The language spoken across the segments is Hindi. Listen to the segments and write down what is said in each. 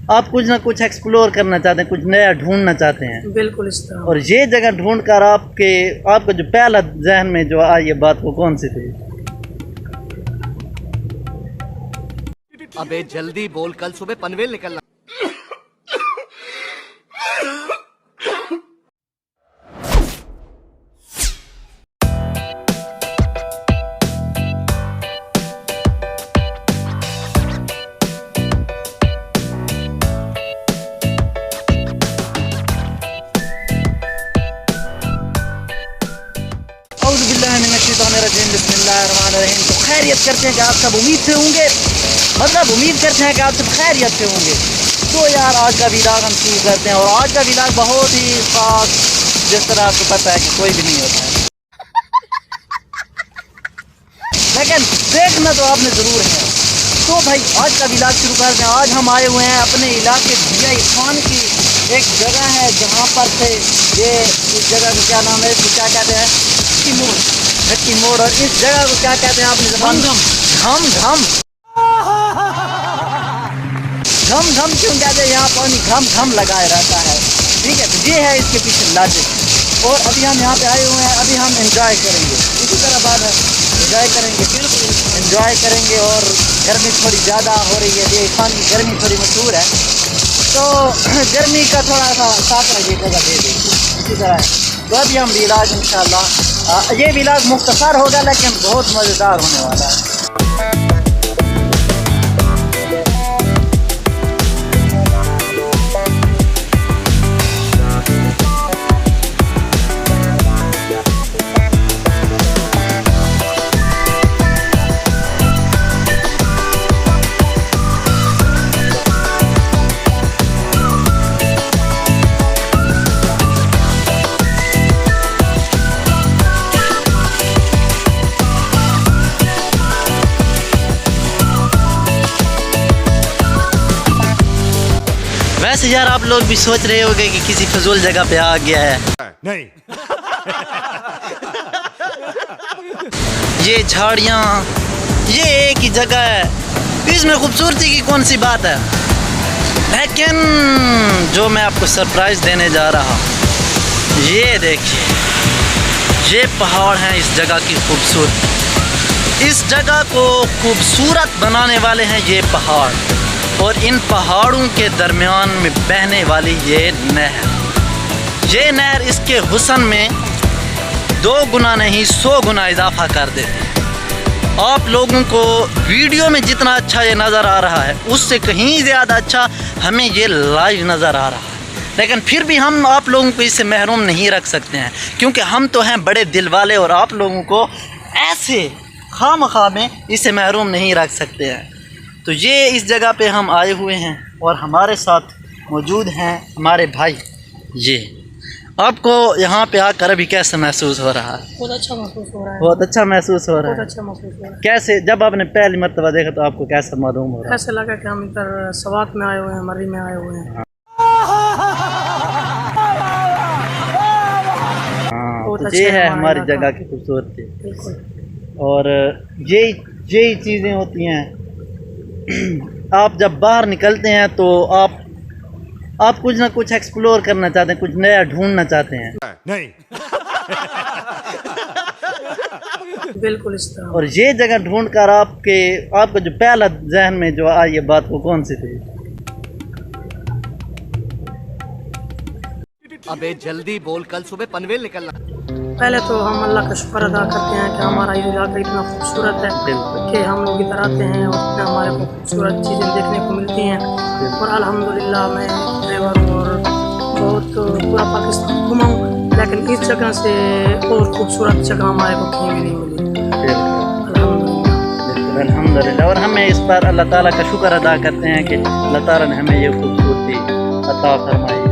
आप कुछ ना कुछ एक्सप्लोर करना चाहते हैं, कुछ नया ढूंढना चाहते हैं। बिल्कुल इस तरह। और ये जगह ढूंढकर आपका जो पहला जहन में जो आई ये बात वो कौन सी थी? अबे जल्दी बोल, कल सुबह पनवेल निकलना। बिस्मिल्लाहिर्रहमानिर्रहीम। तो खैरियत करते हैं कि आप सब उम्मीद से होंगे, उम्मीद करते हैं कि आप सब खैरियत से होंगे। तो यार आज का व्लॉग हम शुरू करते हैं और आज का व्लॉग बहुत ही खास, जिस तरह आपको पता है कि कोई भी नहीं होता है, लेकिन देखना तो आपने ज़रूर है। तो भाई आज का व्लॉग शुरू करते हैं। आज हम आए हुए हैं अपने इलाके भैया खान की एक जगह है जहाँ पर से ये इस जगह को क्या नाम है, इसको क्या कहते हैं? घट्टी मोड़। और इस जगह को क्या कहते हैं आपने ज़बान? घम क्यों कहते हैं? यहाँ पानी घम लगाए रहता है। ठीक है, तो ये है इसके पीछे लॉजिक। और अभी हम यहाँ पे आए हुए हैं, अभी हम एंजॉय करेंगे। इसी तरह बात है, एंजॉय करेंगे, बिल्कुल एंजॉय करेंगे। और गर्मी थोड़ी ज़्यादा हो रही है, ये खान की गर्मी थोड़ी मशहूर है, तो गर्मी का थोड़ा सा साथ ये जगह दे देंगे। इसी तरह है। तो अभी हम व्लॉग इंशाल्लाह, ये व्लॉग मुख्तसर होगा लेकिन बहुत मज़ेदार होने वाला है। वैसे यार आप लोग भी सोच रहे होंगे कि किसी फजूल जगह पे आ गया है। नहीं। ये झाड़ियाँ, ये एक ही जगह है, इसमें खूबसूरती की कौन सी बात है? लेकिन जो मैं आपको सरप्राइज देने जा रहा हूँ, ये देखिए, ये पहाड़ हैं इस जगह की खूबसूरती। इस जगह को खूबसूरत बनाने वाले हैं ये पहाड़, और इन पहाड़ों के दरमियान में बहने वाली ये नहर इसके हुस्न में 2 गुना नहीं 100 गुना इजाफा कर देती है। आप लोगों को वीडियो में जितना अच्छा ये नज़र आ रहा है, उससे कहीं ज़्यादा अच्छा हमें ये लाइव नज़र आ रहा है। लेकिन फिर भी हम आप लोगों को इससे महरूम नहीं रख सकते हैं, क्योंकि हम तो हैं बड़े दिल वाले, और आप लोगों को ऐसे खामखा में इससे महरूम नहीं रख सकते हैं। तो ये इस जगह पे हम आए हुए हैं और हमारे साथ मौजूद हैं हमारे भाई। ये आपको यहाँ पे आकर अभी कैसा महसूस हो रहा है? बहुत अच्छा महसूस हो रहा है। बहुत अच्छा महसूस हो रहा है। बहुत अच्छा महसूस हो रहा है। कैसे, जब आपने पहली मर्तबा देखा तो आपको कैसा मालूम हो रहा है? ऐसा लगा कि हम इधर सवात में आए हुए हैं, मर्री में आए हुए हैं। हाँ, तो ये है हमारी जगह की खूबसूरती। और यही चीज़ें होती हैं। आप जब बाहर निकलते हैं तो आप कुछ ना कुछ एक्सप्लोर करना चाहते हैं, कुछ नया ढूंढना चाहते हैं। नहीं। बिल्कुल इस तरह। और ये जगह ढूंढकर आपका जो पहला जहन में जो आई ये बात वो कौन सी थी? अबे जल्दी बोल, कल सुबह पनवेल निकलना। पहले तो हम अल्लाह का शुक्र अदा करते हैं कि हमारा ये इलाका इतना खूबसूरत है कि हम लोग इधर आते हैं और इतना हमारे को खूबसूरत चीज़ें देखने को मिलती हैं। और अल्हम्दुलिल्लाह मैं ड्राइवर हूँ और बहुत पूरा पाकिस्तान घुमा हूँ, लेकिन इस जगह से और खूबसूरत जगह हमारे को कहीं भी नहीं मिली। अल्हम्दुलिल्लाह। और हमें इस पर अल्लाह ताला का शुक्र अदा करते हैं कि अल्लाह ताला ने हमें ये खूबसूरती अता फरमाई है।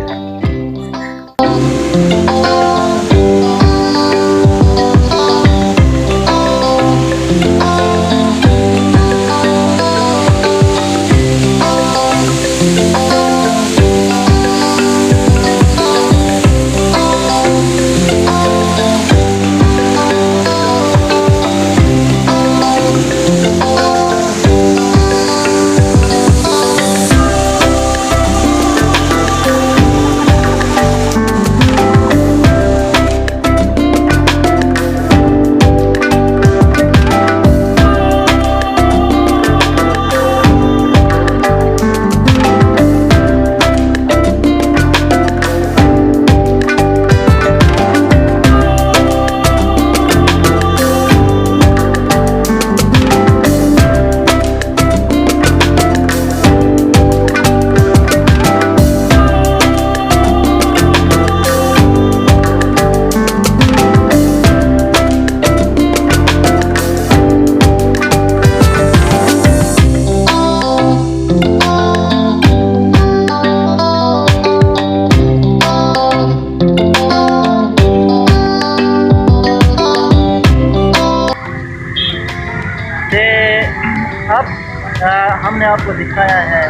आपको दिखाया है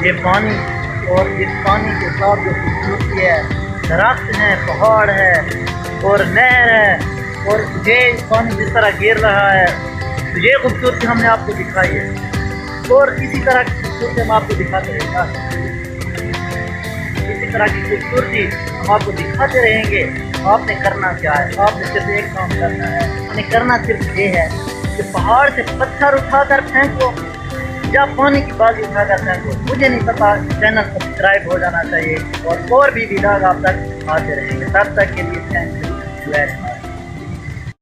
ये पानी, और इस पानी के साथ जो खूबसूरती है, दरख्त हैं, पहाड़ है और नहर है, और ये पानी जिस तरह गिर रहा है, तो ये खूबसूरती हमने आपको दिखाई है। और इसी तरह की खूबसूरती हम आपको दिखाते रहेंगे, इसी तरह की खूबसूरती हम आपको दिखाते रहेंगे। आपने करना क्या है, आपने सिर्फ एक काम करना है, आपने करना सिर्फ ये है कि पहाड़ से पत्थर उठाकर फेंको या पानी की बाल्टी उठाकर फेंको, मुझे नहीं पता। चैनल सब्सक्राइब हो जाना चाहिए और भी वीडियो आप तक आते रहेंगे। तब तक के लिए थैंक यू।